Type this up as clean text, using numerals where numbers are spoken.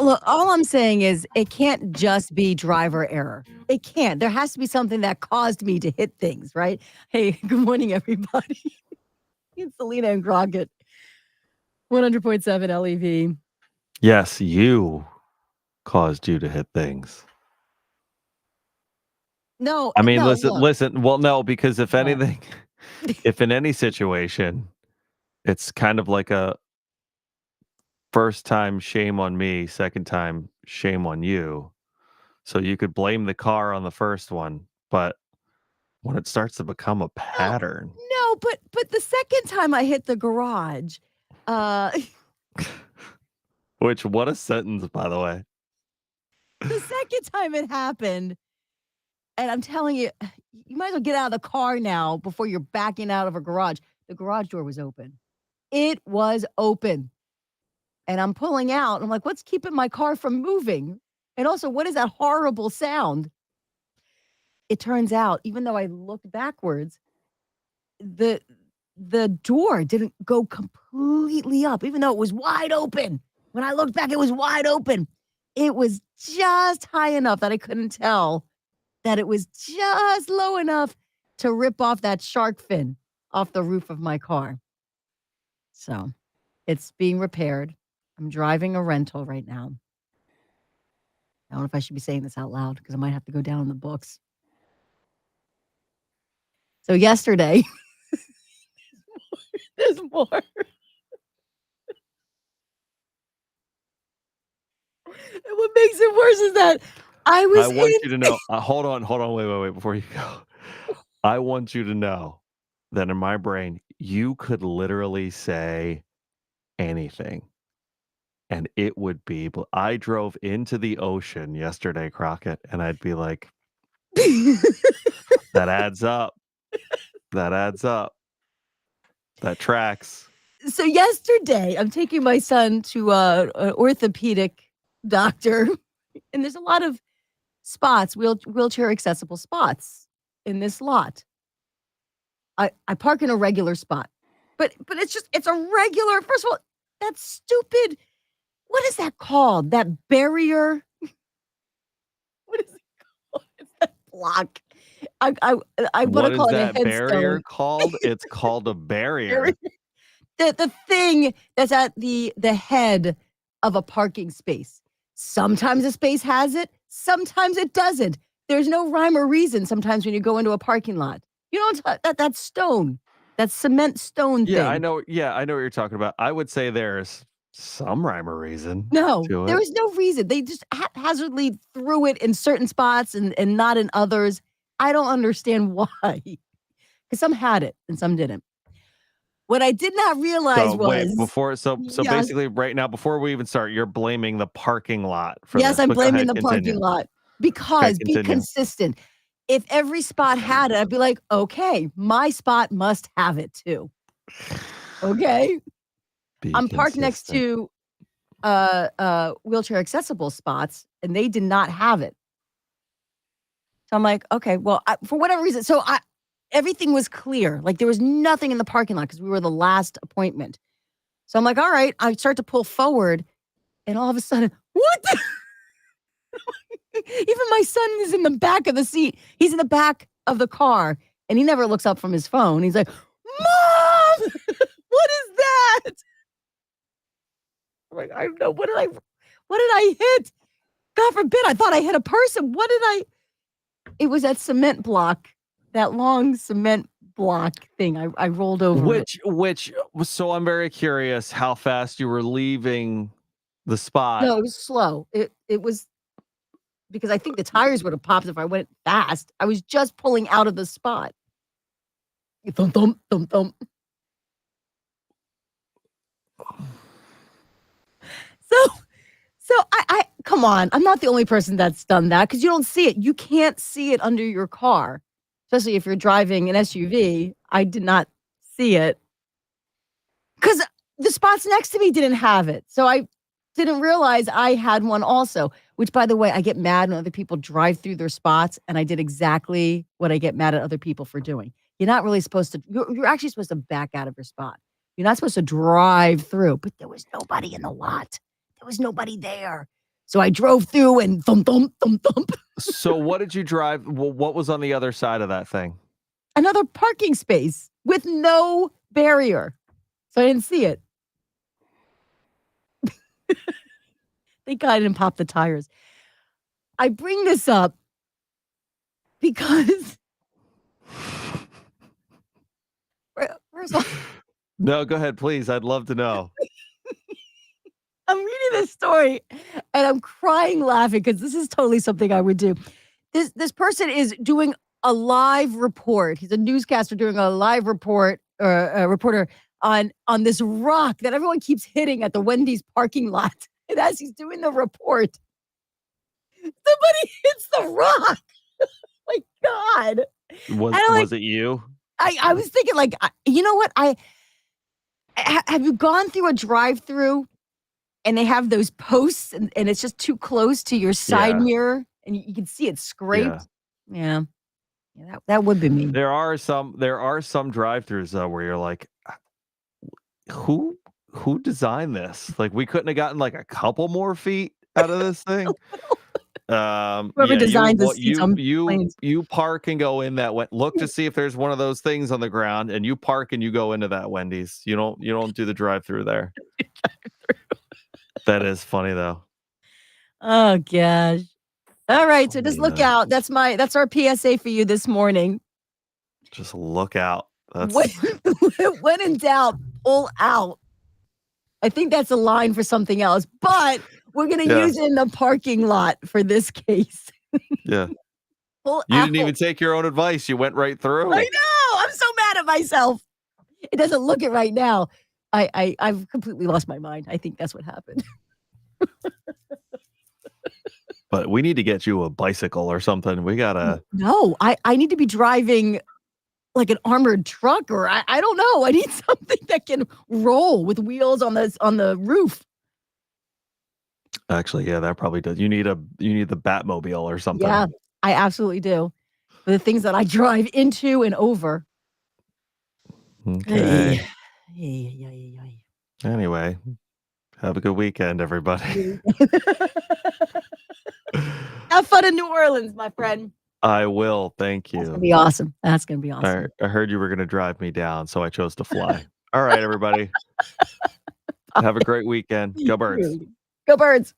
Look, all I'm saying is it can't just be driver error. It can't. There has to be something that caused me to hit things, right? Hey, good morning, everybody. It's Selena and Crockett, 100.7 LEV. Yes, you caused you to hit things. No, I mean, no, listen, look. listen. Well, no, because if What? anything, if in any situation, it's kind of like a first time shame on me, second time shame on you. So you could blame the car on the first one, but when it starts to become a No, pattern, no, but the second time I hit the garage, uh, which what a sentence, by the way. the second time it happened, and I'm telling you, you might as well get out of the car now before you're backing out of a garage. The garage door was open. It was open. And I'm pulling out. I'm like, what's keeping my car from moving? And also, what is that horrible sound? It turns out, even though I looked backwards, the the door didn't go completely up, even though it was wide open. When I looked back, it was wide open. It was just high enough that I couldn't tell that it was just low enough to rip off that shark fin off the roof of my car. So it's being repaired. I'm driving a rental right now. I don't know if I should be saying this out loud because I might have to go down in the books. So yesterday, there's more. And what makes it worse is that I I was want in. you to know. Hold on, wait, before you go. I want you to know that in my brain, you could literally say anything and it would be. But I drove into the ocean yesterday, Crockett, and I'd be like, that adds up. That adds up. That tracks. So yesterday, I'm taking my son to an orthopedic doctor, and there's a lot of spots, wheelchair accessible spots in this lot. I park in a regular spot, but it's a regular. First of all, that's stupid. What is that called? That barrier? What is it called? It's that block. I I I want to What is call it a that barrier headstone. called? It's called a Barrier. barrier. The thing that's at the head of a parking space. Sometimes a space has it, sometimes it doesn't. There's no rhyme or reason sometimes when you go into a parking lot. You know that stone, that cement stone Yeah, I thing. know. Yeah, I know what you're talking about. I would say there's some rhyme or reason No, to there it. is no reason. They just haphazardly threw it in certain spots and not in others. I don't understand why. Because some had it and some didn't. What I did not realize So wait, was so yes, basically right now, before we even start, you're blaming the parking lot for yes, this. I'm But go blaming ahead, the parking continue. lot Okay, because be continue. consistent. If every spot had it, I'd be like, okay, my spot must have it too. Okay. Be I'm parked next consistent. to wheelchair accessible spots and they did not have it. So I'm like, okay, well, for whatever reason, everything was clear. Like there was nothing in the parking lot because we were the last appointment. So I'm like, all right, I start to pull forward, and all of a sudden, what? Even my son is in the back of the seat. He's in the back of the car, and he never looks up from his phone. He's like, "Mom, what is that?" I'm like, I don't know. What did I hit? God forbid, I thought I hit a person. What did I? It was that cement block, that long cement block thing. I rolled over it. Which so I'm very curious how fast you were leaving the spot. No, it was slow. It was because I think the tires would have popped if I went fast. I was just pulling out of the spot. Thump, thump, thump, thump. So, so I come on. I'm not the only person that's done that because you don't see it. You can't see it under your car, especially if you're driving an SUV. I did not see it because the spots next to me didn't have it. So I didn't realize I had one also, which by the way, I get mad when other people drive through their spots. And I did exactly what I get mad at other people for doing. You're not really supposed to, you're actually supposed to back out of your spot. You're not supposed to drive through, but there was nobody in the lot. There was nobody there. So I drove through and thump, thump, thump, thump. So what did you drive what was on the other side of that thing? Another parking space with no barrier. So I didn't see it. Thank God I didn't pop the tires. I bring this up because first of all, No, go ahead, please. I'd love to know. I'm reading this story and I'm crying laughing because this is totally something I would do. This person is doing a live report. He's a newscaster doing a live report or a reporter on this rock that everyone keeps hitting at the Wendy's parking lot. And as he's doing the report, somebody hits the rock. My God. And I'm like, Was it you? I was thinking, like, you know what? Have you gone through a drive-through and they have those posts and it's just too close to your side Yeah, mirror and you can see it yeah. scraped? Yeah. Yeah, that would be me. There are some drive-throughs though where you're like, who who designed this? Like we couldn't have gotten like a couple more feet out of this thing. Whoever Yeah, you designed the what seats on planes. you park and go in that look to see if there's one of those things on the ground and you park and you go into that Wendy's. You don't do the drive-through there. That is funny though. Oh gosh. All right, so just Funny look though. out. That's our PSA for you this morning. Just look out. When That's when in doubt, pull out. I think that's a line for something else, but we're gonna yeah, use it in the parking lot for this case. yeah. Pull You out. didn't even take your own advice. You went right I through. know. I'm so mad at myself. It doesn't look it right now. I've completely lost my mind. I think that's what happened. But we need to get you a bicycle or something. We gotta No, I need to be driving like an armored truck or I don't know. I need something that can roll with wheels on the roof. actually, yeah, that probably does. You need the Batmobile or something. Yeah, I absolutely do. For the things that I drive into and over. Ay, Okay. ay, ay, ay, ay. Anyway, have a good weekend, everybody. Have fun in New Orleans, my friend. I will. Thank That's gonna you. be awesome. That's gonna be I awesome. I heard you were gonna drive me down, so I chose to fly. All right, everybody. Have a great weekend. Go Birds. Go Birds.